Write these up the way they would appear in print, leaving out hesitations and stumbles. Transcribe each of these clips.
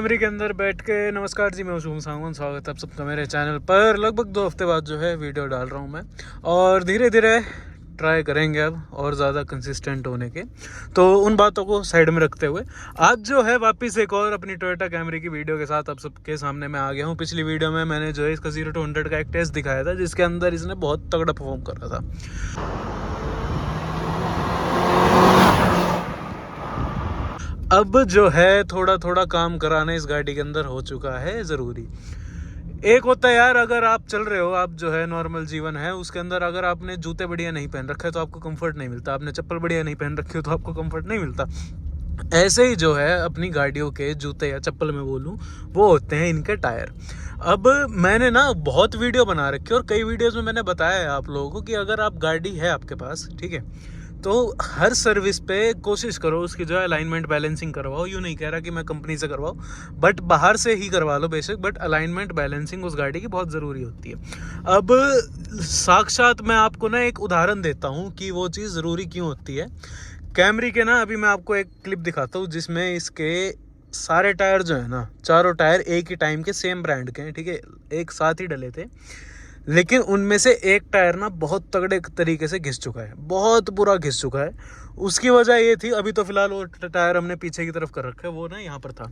कैमरे के अंदर बैठ के नमस्कार जी, मैं शुभम सांगवान। स्वागत है आप सबका मेरे चैनल पर। लगभग 2 हफ्ते बाद जो है वीडियो डाल रहा हूँ मैं, और धीरे धीरे ट्राई करेंगे अब और ज़्यादा कंसिस्टेंट होने के। तो उन बातों को साइड में रखते हुए आज जो है वापस एक और अपनी टोयोटा कैमरी की वीडियो के साथ आप सबके सामने मैं आ गया हूँ। पिछली वीडियो में मैंने जो है इसका 0 to 100 का एक टेस्ट दिखाया था, जिसके अंदर इसने बहुत तगड़ा परफॉर्म कर रहा था। अब जो है थोड़ा थोड़ा काम कराना इस गाड़ी के अंदर हो चुका है ज़रूरी। एक होता है यार, अगर आप चल रहे हो, आप जो है नॉर्मल जीवन है उसके अंदर, अगर आपने जूते बढ़िया नहीं पहन रखे तो आपको कंफर्ट नहीं मिलता, आपने चप्पल बढ़िया नहीं पहन रखी हो तो आपको कंफर्ट नहीं मिलता। ऐसे ही जो है अपनी गाड़ियों के जूते या चप्पल में बोलूँ, वो होते हैं इनके टायर। अब मैंने ना बहुत वीडियो बना रखी है और कई वीडियोज़ में मैंने बताया है आप लोगों को कि अगर आप गाड़ी है आपके पास, ठीक है, तो हर सर्विस पे कोशिश करो उसकी जो है अलाइनमेंट बैलेंसिंग करवाओ। यूँ नहीं कह रहा कि मैं कंपनी से करवाओ, बट बाहर से ही करवा लो बेशक, बट अलाइनमेंट बैलेंसिंग उस गाड़ी की बहुत ज़रूरी होती है। अब साक्षात मैं आपको ना एक उदाहरण देता हूँ कि वो चीज़ ज़रूरी क्यों होती है। कैमरी के ना अभी मैं आपको एक क्लिप दिखाता हूँ जिसमें इसके सारे टायर जो है ना, चारों टायर एक ही टाइम के सेम ब्रांड के हैं, ठीक है, एक साथ ही डले थे, लेकिन उनमें से एक टायर ना बहुत तगड़े तरीके से घिस चुका है, बहुत बुरा घिस चुका है। उसकी वजह ये थी, अभी तो फिलहाल वो टायर हमने पीछे की तरफ कर रखा है, वो ना यहाँ पर था,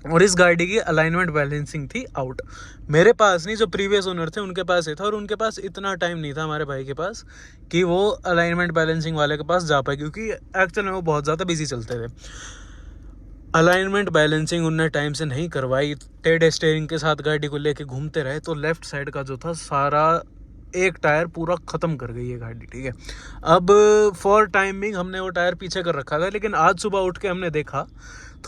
और इस गाड़ी की अलाइनमेंट बैलेंसिंग थी आउट। मेरे पास नहीं, जो प्रीवियस ओनर थे उनके पास ही था, और उनके पास इतना टाइम नहीं था हमारे भाई के पास कि वो अलाइनमेंट बैलेंसिंग वाले के पास जा पाए, क्योंकि एक्चुअल में वो बहुत ज़्यादा बिजी चलते थे। अलाइनमेंट बैलेंसिंग उनने टाइम से नहीं करवाई, टेढ़े स्टीयरिंग के साथ गाड़ी को लेके घूमते रहे, तो लेफ्ट साइड का जो था सारा एक टायर पूरा ख़त्म कर गई है गाड़ी, ठीक है। अब फॉर टाइमिंग हमने वो टायर पीछे कर रखा था, लेकिन आज सुबह उठ के हमने देखा,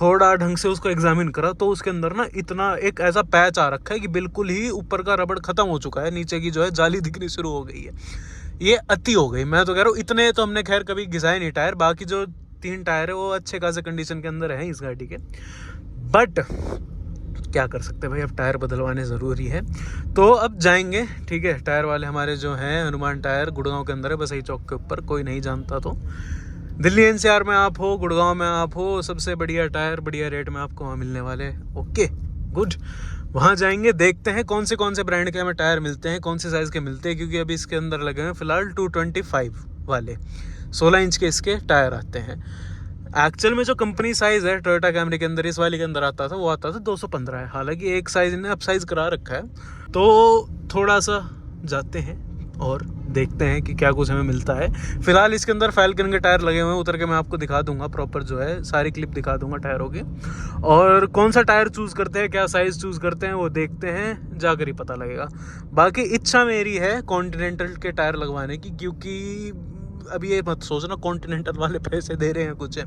थोड़ा ढंग से उसको एग्जामिन करा, तो उसके अंदर ना इतना एक ऐसा पैच आ रखा है कि बिल्कुल ही ऊपर का रबड़ ख़त्म हो चुका है, नीचे की जो है जाली दिखनी शुरू हो गई है। ये अति हो गई, मैं तो कह रहा हूँ। इतने तो हमने खैर कभी घिसाए नहीं टायर, बाकी जो 3 टायर है वो अच्छे खासे कंडीशन के अंदर है इस गाड़ी के, बट क्या कर सकते हैं भाई, अब टायर बदलवाने ज़रूरी है। तो अब जाएंगे, ठीक है। टायर वाले हमारे जो हैं हनुमान टायर, गुड़गांव के अंदर है, बसई चौक के ऊपर, कोई नहीं जानता तो। दिल्ली एनसीआर में आप हो, गुड़गांव में आप हो, सबसे बढ़िया टायर बढ़िया रेट में आपको वहाँ मिलने वाले। ओके गुड, वहाँ जाएंगे, देखते हैं कौन से ब्रांड के हमें टायर मिलते हैं, कौन से साइज़ के मिलते हैं, क्योंकि अभी इसके अंदर लगे हैं फ़िलहाल 225 वाले 16 इंच के इसके टायर आते हैं। एक्चुअल में जो कंपनी साइज़ है टोयोटा कैमरी के अंदर, इस वाले के अंदर आता था, वो आता था 215 है। हालांकि एक साइज़ इन्हें अप साइज़ करा रखा है, तो थोड़ा सा जाते हैं और देखते हैं कि क्या कुछ हमें मिलता है। फिलहाल इसके अंदर फैल्कन के टायर लगे हुए हैं, उतर के मैं आपको दिखा दूंगा, प्रॉपर जो है सारी क्लिप दिखा दूंगा टायरों की, और कौन सा टायर चूज़ करते हैं, क्या साइज़ चूज़ करते हैं, वो देखते हैं, जाकर ही पता लगेगा। बाकी इच्छा मेरी है कॉन्टिनेंटल के टायर लगवाने की, क्योंकि अभी ये मत सोचना कॉन्टिनेंटल वाले पैसे दे रहे हैं कुछ है।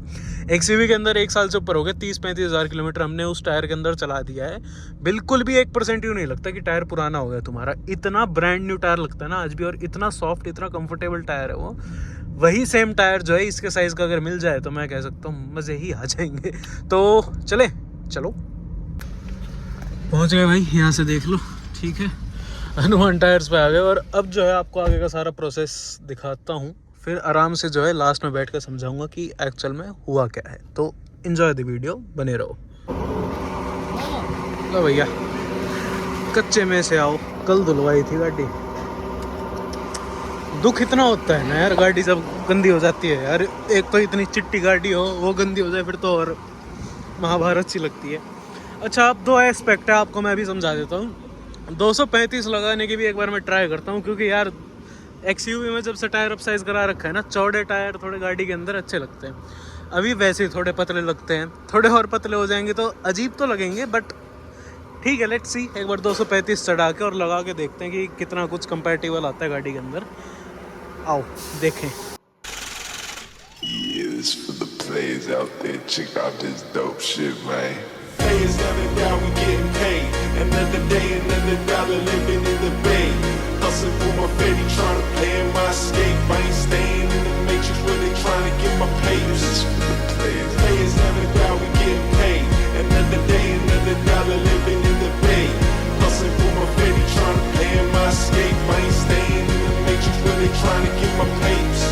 एक्सयूवी के अंदर 1 साल से ऊपर हो गए, 30-35 हज़ार किलोमीटर हमने उस टायर के अंदर चला दिया है। बिल्कुल भी 1% यूँ नहीं लगता कि टायर पुराना हो गया तुम्हारा, इतना ब्रांड न्यू टायर लगता है ना आज भी, और इतना सॉफ्ट, इतना कंफर्टेबल टायर है वो। वही सेम टायर जो है इसके साइज़ का अगर मिल जाए तो मैं कह सकता हूँ मज़े ही आ जाएंगे। तो चलो पहुँच गए भाई, यहाँ से देख लो, ठीक है, हनुमान टायर्स पे आ गए। और अब जो है आपको आगे का सारा प्रोसेस दिखाता हूँ, फिर आराम से जो है लास्ट में बैठ कर समझाऊंगा कि एक्चुअल में हुआ क्या है। तो एंजॉय द वीडियो, बने रहो। लो भैया, कच्चे में से आओ, कल धुलवाई थी गाड़ी। दुख इतना होता है ना यार, गाड़ी जब गंदी हो जाती है यार, एक तो इतनी चिट्टी गाड़ी हो, वो गंदी हो जाए फिर तो और महाभारत सी लगती है। अच्छा, अब 2 एस्पेक्ट है, आपको मैं भी समझा देता हूँ। 235 लगाने की भी एक बार मैं ट्राई करता हूँ, क्योंकि यार एक्सयूवी में जब से टायर अप साइज़ करा रखा है ना, चौड़े टायर थोड़े गाड़ी के अंदर अच्छे लगते हैं। अभी वैसे ही थोड़े पतले लगते हैं, थोड़े और पतले हो जाएंगे तो अजीब तो लगेंगे, बट ठीक है, लेट्स सी। एक बार 235 चढ़ा के और लगा के देखते हैं कि कितना कुछ कंपैटिबल आता है गाड़ी के अंदर। आओ देखें। Hustling for my fetty, trying to play in my escape. I ain't staying in the matrix, really trying to get my papers. Players never die, we getting paid. Another day, another dollar, living in the bay. Hustling for my fetty, trying to play in my escape. I ain't staying in the matrix, really trying to get my papers.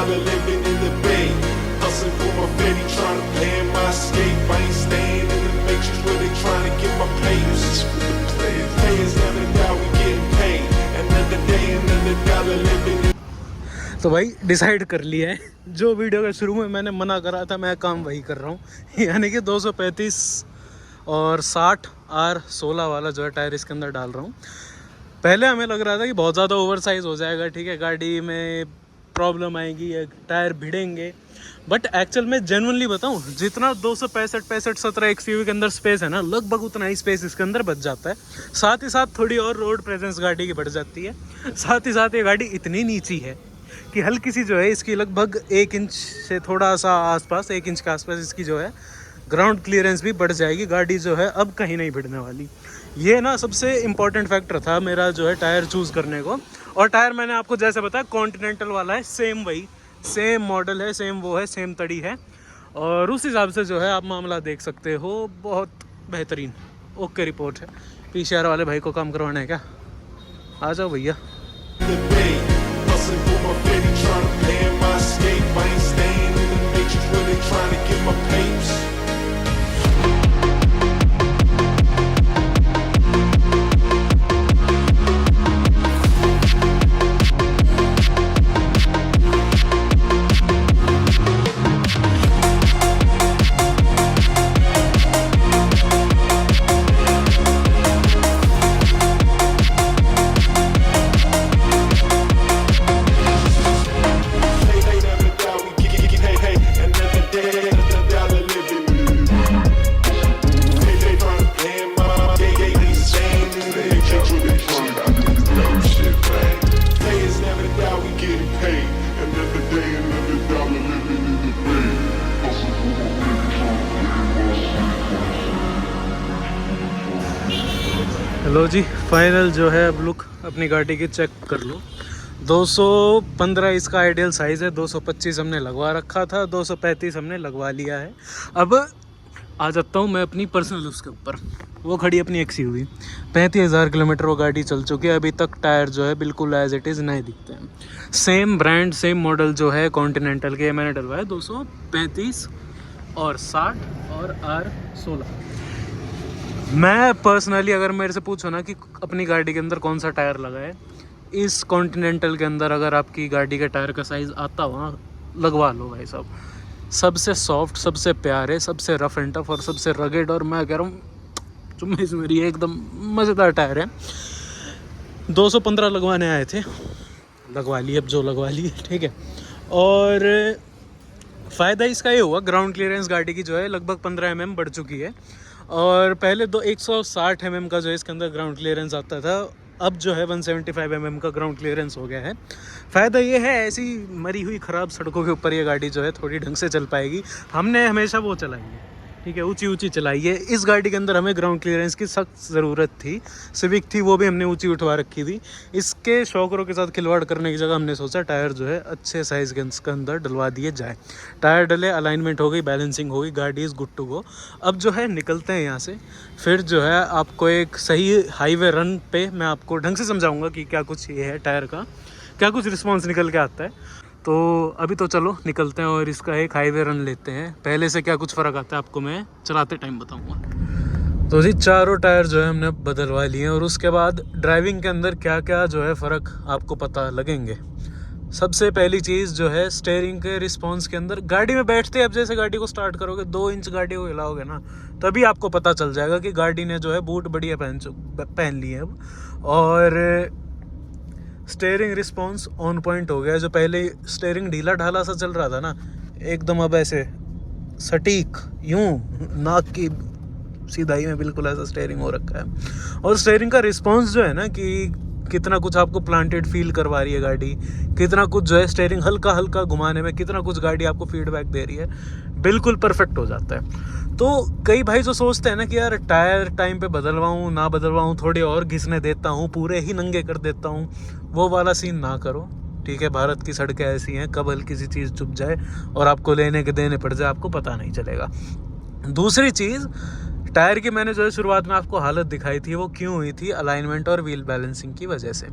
dollar living in the bay. Hustling for my Fetty, trying to plan my escape. I ain't staying in the matrix where they trying to get my papers. Players never die, we getting paid. Another day, another dollar living in तो भाई decide कर लिया है, जो video के शुरू में मैंने मना करा था मैं काम वही कर रहा हूँ। यानी कि 235 और 60 R16 वाला जो है टायर इसके अंदर डाल रहा हूँ। पहले हमें लग रहा था कि बहुत ज़्यादा ओवर साइज़ हो जाएगा, ठीक है, गाड़ी में प्रॉब्लम आएगी या टायर भिड़ेंगे, बट एक्चुअल में जेन्युइनली बताऊँ, जितना 265 17 XUV के अंदर स्पेस है ना, लगभग उतना ही स्पेस इसके अंदर बच जाता है। साथ ही साथ थोड़ी और रोड प्रेजेंस गाड़ी की बढ़ जाती है। साथ ही साथ ये गाड़ी इतनी नीची है कि हल्की सी जो है इसकी लगभग 1 इंच से थोड़ा सा आसपास, 1 इंच के आसपास इसकी जो है ग्राउंड क्लियरेंस भी बढ़ जाएगी। गाड़ी जो है अब कहीं नहीं भिड़ने वाली। ये ना सबसे इम्पॉर्टेंट फैक्टर था मेरा जो है टायर चूज़ करने को। और टायर मैंने आपको जैसे बताया कॉन्टिनेंटल वाला है, सेम वही सेम मॉडल है, सेम वो है, सेम तड़ी है, और उस हिसाब से जो है आप मामला देख सकते हो। बहुत बेहतरीन ओके रिपोर्ट है। PCR वाले भाई को काम करवाना है क्या? आ जाओ भैया। the bay. Hustling for my Fetty, trying to plan my escape. I ain't staying in the matrix where they trying to get my papers. Hello ji, final जो है अब लुक अपनी गाड़ी की चेक कर लो। 215 इसका आइडियल साइज़ है, 225 हमने लगवा रखा था, 235 हमने लगवा लिया है। अब आ जाता हूँ मैं अपनी पर्सनल उसके ऊपर। वो खड़ी अपनी XUV, 35,000 किलोमीटर वो गाड़ी चल चुकी है। अभी तक टायर जो है बिल्कुल एज इट इज़ नए दिखते हैं। सेम ब्रांड सेम मॉडल जो है कॉन्टिनेंटल के मैंने डलवाया 235 और 60 और R16। मैं पर्सनली अगर मेरे से पूछो ना कि अपनी गाड़ी के अंदर कौन सा टायर लगा है, इस कॉन्टिनेंटल के अंदर अगर आपकी गाड़ी के टायर का साइज़ आता हो ना, लगवा लो भाई साहब। सबसे सॉफ्ट, सबसे प्यारे, सबसे रफ एंड टफ और सबसे रगेड, और मैं कह रहा हूँ चुम्मीस मेरी एकदम मज़ेदार टायर है। 215 लगवाने आए थे, लगवा लिए, अब जो लगवा लिए, ठीक है। और फ़ायदा इसका ये हुआ, ग्राउंड क्लियरेंस गाड़ी की जो है लगभग 15 mm बढ़ चुकी है। और पहले 160 mm का जो है इसके अंदर ग्राउंड क्लियरेंस आता था, अब जो है 175 mm का ग्राउंड क्लियरेंस हो गया है। फ़ायदा ये है, ऐसी मरी हुई ख़राब सड़कों के ऊपर ये गाड़ी जो है थोड़ी ढंग से चल पाएगी। हमने हमेशा वो चलाई है, ठीक है, ऊंची ऊंची चलाई है। इस गाड़ी के अंदर हमें ग्राउंड क्लियरेंस की सख्त ज़रूरत थी। सिविक थी, वो भी हमने ऊंची उठवा रखी थी। इसके शौकरों के साथ खिलवाड़ करने की जगह हमने सोचा टायर जो है अच्छे साइज़ के अंदर डलवा दिए जाए। टायर डले, अलाइनमेंट हो गई, बैलेंसिंग हो गई, गाड़ी इज़ गुड टू गो। अब जो है निकलते हैं यहाँ से, फिर जो है आपको एक सही हाईवे रन पे मैं आपको ढंग से समझाऊँगा कि क्या कुछ ये है टायर का, क्या कुछ रिस्पॉन्स निकल के आता है। तो अभी तो चलो निकलते हैं और इसका एक हाईवे रन लेते हैं। पहले से क्या कुछ फ़र्क आता है आपको मैं चलाते टाइम बताऊंगा। तो जी चारों टायर जो है हमने बदलवा लिए हैं, और उसके बाद ड्राइविंग के अंदर क्या क्या जो है फ़र्क आपको पता लगेंगे। सबसे पहली चीज़ जो है स्टीयरिंग के रिस्पॉन्स के अंदर, गाड़ी में बैठते अब जैसे गाड़ी को स्टार्ट करोगे, 2 इंच गाड़ी को हिलाओगे ना, तभी आपको पता चल जाएगा कि गाड़ी ने जो है बूट बढ़िया पहन लिए अब। और स्टीयरिंग रिस्पॉन्स ऑन पॉइंट हो गया। जो पहले स्टीयरिंग ढीला ढाला सा चल रहा था ना, एकदम अब ऐसे सटीक, यूं नाक की सीधाई में बिल्कुल ऐसा स्टीयरिंग हो रखा है। और स्टीयरिंग का रिस्पॉन्स जो है ना, कि कितना कुछ आपको प्लांटेड फील करवा रही है गाड़ी, कितना कुछ जो है स्टीयरिंग हल्का हल्का घुमाने में कितना कुछ गाड़ी आपको फीडबैक दे रही है, बिल्कुल परफेक्ट हो जाता है। तो कई भाई जो सोचते हैं ना कि यार टायर टाइम पे बदलवाऊँ ना बदलवाऊँ, थोड़ी और घिसने देता हूँ, पूरे ही नंगे कर देता हूँ, वो वाला सीन ना करो, ठीक है। भारत की सड़कें ऐसी हैं, कब हल्की सी चीज़ चुप जाए और आपको लेने के देने पड़ जाए, आपको पता नहीं चलेगा। दूसरी चीज़, टायर की मैंने जो है शुरुआत में आपको हालत दिखाई थी, वो क्यों हुई थी? अलाइनमेंट और व्हील बैलेंसिंग की वजह से।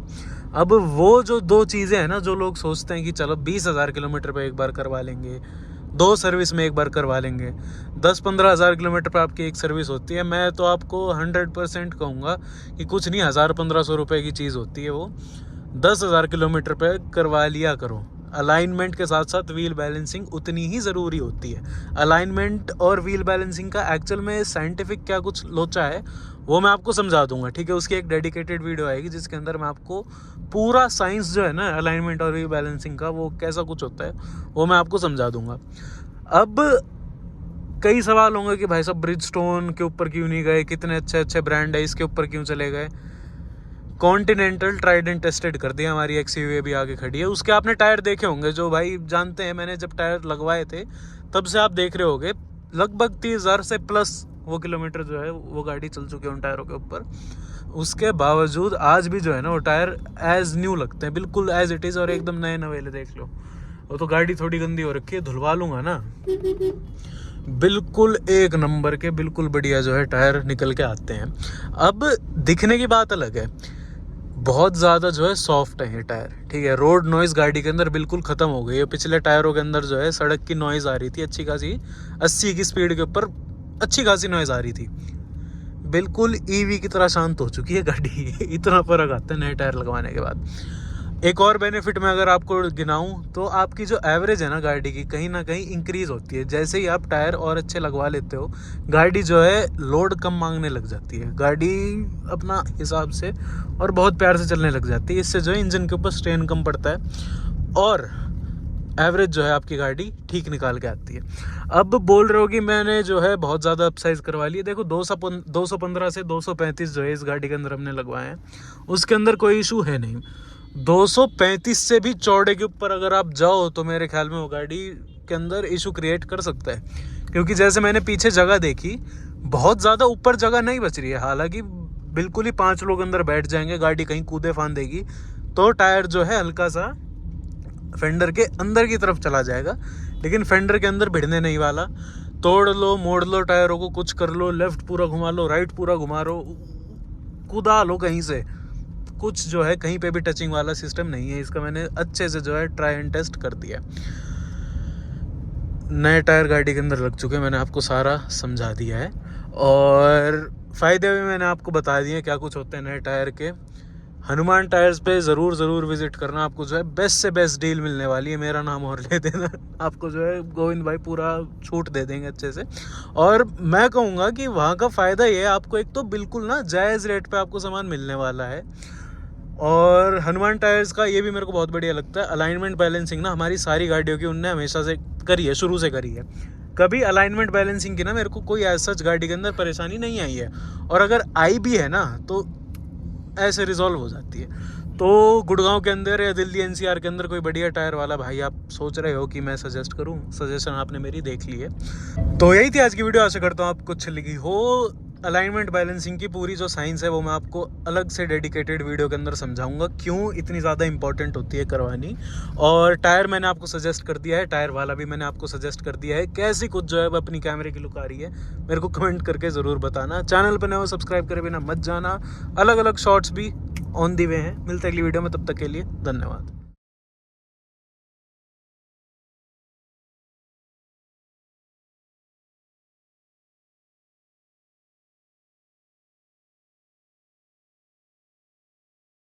अब वो जो दो चीज़ें हैं ना, जो लोग सोचते हैं कि चलो 20,000 किलोमीटर पे एक बार करवा लेंगे, 2 सर्विस में एक बार करवा लेंगे, 10-15 हज़ार किलोमीटर पर आपकी एक सर्विस होती है। मैं तो आपको 100% कहूँगा कि कुछ नहीं, 1,000-1,500 रुपये की चीज़ होती है वो। 10,000 किलोमीटर पे करवा लिया करो। अलाइनमेंट के साथ साथ व्हील बैलेंसिंग उतनी ही ज़रूरी होती है। अलाइनमेंट और व्हील बैलेंसिंग का एक्चुअल में साइंटिफिक क्या कुछ लोचा है वो मैं आपको समझा दूंगा, ठीक है? उसकी एक डेडिकेटेड वीडियो आएगी जिसके अंदर मैं आपको पूरा साइंस जो है ना अलाइनमेंट और व्हील बैलेंसिंग का, वो कैसा कुछ होता है वो मैं आपको समझा दूंगा। अब कई सवाल होंगे कि भाई साहब ब्रिजस्टोन के ऊपर क्यों नहीं गए, कितने अच्छे अच्छे ब्रांड है, इसके ऊपर क्यों चले गए? कॉन्टिनेंटल ट्राइड एंड टेस्टेड कर दिया, हमारी XUV भी आगे खड़ी है। उसके आपने टायर देखे होंगे, जो भाई जानते हैं, मैंने जब टायर लगवाए थे तब से आप देख रहे होंगे लगभग 30,000 से प्लस वो किलोमीटर जो है वो गाड़ी चल चुकी है उन टायरों के ऊपर। उसके बावजूद आज भी जो है ना वो टायर एज न्यू लगते हैं, बिल्कुल एज इट इज़, और एकदम नए नवेले। देख लो, वो तो गाड़ी थोड़ी गंदी हो रखी है, धुलवा लूँगा ना, बिल्कुल एक नंबर के, बिल्कुल बढ़िया जो है टायर निकल के आते हैं। अब दिखने की बात अलग है, बहुत ज़्यादा जो है सॉफ्ट है ये टायर, ठीक है? रोड नॉइज़ गाड़ी के अंदर बिल्कुल ख़त्म हो गई है। पिछले टायरों के अंदर जो है सड़क की नॉइज़ आ रही थी अच्छी खासी, 80 की स्पीड के ऊपर अच्छी खासी नॉइज़ आ रही थी। बिल्कुल EV की तरह शांत हो चुकी है गाड़ी। इतना फ़र्क आता है नए टायर लगवाने के बाद। एक और बेनिफिट में अगर आपको गिनाऊं तो आपकी जो एवरेज है ना गाड़ी की, कहीं ना कहीं इंक्रीज़ होती है। जैसे ही आप टायर और अच्छे लगवा लेते हो, गाड़ी जो है लोड कम मांगने लग जाती है, गाड़ी अपना हिसाब से और बहुत प्यार से चलने लग जाती है। इससे जो है इंजन के ऊपर स्ट्रेन कम पड़ता है और एवरेज जो है आपकी गाड़ी ठीक निकाल के आती है। अब बोल रहे हो कि मैंने जो है बहुत ज़्यादा अपसाइज करवा ली है। देखो 215 से 235 जो है इस गाड़ी के अंदर हमने लगवाए हैं, उसके अंदर कोई इशू है नहीं। 235 से भी चौड़े के ऊपर अगर आप जाओ तो मेरे ख्याल में वो गाड़ी के अंदर इशू क्रिएट कर सकता है, क्योंकि जैसे मैंने पीछे जगह देखी, बहुत ज़्यादा ऊपर जगह नहीं बच रही है। हालांकि बिल्कुल ही 5 लोग अंदर बैठ जाएंगे, गाड़ी कहीं कूदे फांदेगी तो टायर जो है हल्का सा फेंडर के अंदर की तरफ चला जाएगा, लेकिन फेंडर के अंदर भिड़ने नहीं वाला। तोड़ लो, मोड़ लो टायरों को, कुछ कर लो, लेफ्ट पूरा घुमा लो, राइट पूरा घुमा लो, कूदा लो कहीं से, कुछ जो है कहीं पे भी टचिंग वाला सिस्टम नहीं है इसका। मैंने अच्छे से जो है ट्राई एंड टेस्ट कर दिया। नए टायर गाड़ी के अंदर लग चुके हैं, मैंने आपको सारा समझा दिया है, और फ़ायदे भी मैंने आपको बता दिए क्या कुछ होते हैं नए टायर के। हनुमान टायर्स पे ज़रूर विज़िट करना, आपको जो है बेस्ट से बेस्ट डील मिलने वाली है। मेरा नाम और ले देना, आपको जो है गोविंद भाई पूरा छूट दे देंगे अच्छे से। और मैं कहूँगा कि वहाँ का फ़ायदा ये है, आपको एक तो बिल्कुल ना जायज़ रेट पे आपको सामान मिलने वाला है। और हनुमान टायर्स का ये भी मेरे को बहुत बढ़िया लगता है, अलाइनमेंट बैलेंसिंग ना हमारी सारी गाड़ियों की उनने हमेशा से करी है, शुरू से करी है। कभी अलाइनमेंट बैलेंसिंग की ना मेरे को कोई ऐसा गाड़ी के अंदर परेशानी नहीं आई है, और अगर आई भी है ना तो ऐसे रिजॉल्व हो जाती है। तो गुड़गांव के अंदर या दिल्ली NCR के अंदर कोई बढ़िया टायर वाला भाई आप सोच रहे हो कि मैं सजेस्ट करूं, सजेशन आपने मेरी देख ली है। तो यही थी आज की वीडियो, आशा करता हूँ आपको अच्छी लगी हो। अलाइनमेंट बैलेंसिंग की पूरी जो साइंस है वो मैं आपको अलग से डेडिकेटेड वीडियो के अंदर समझाऊंगा, क्यों इतनी ज़्यादा इंपॉर्टेंट होती है करवानी। और टायर मैंने आपको सजेस्ट कर दिया है, टायर वाला भी मैंने आपको सजेस्ट कर दिया है। कैसी कुछ जो है वो अपनी कैमरे की लुक आ रही है मेरे को कमेंट करके ज़रूर बताना। चैनल पर नए हो सब्सक्राइब करे बिना मत जाना, अलग अलग शॉर्ट्स भी ऑन दी वे हैं। मिलते हैं अगली वीडियो में, तब तक के लिए धन्यवाद।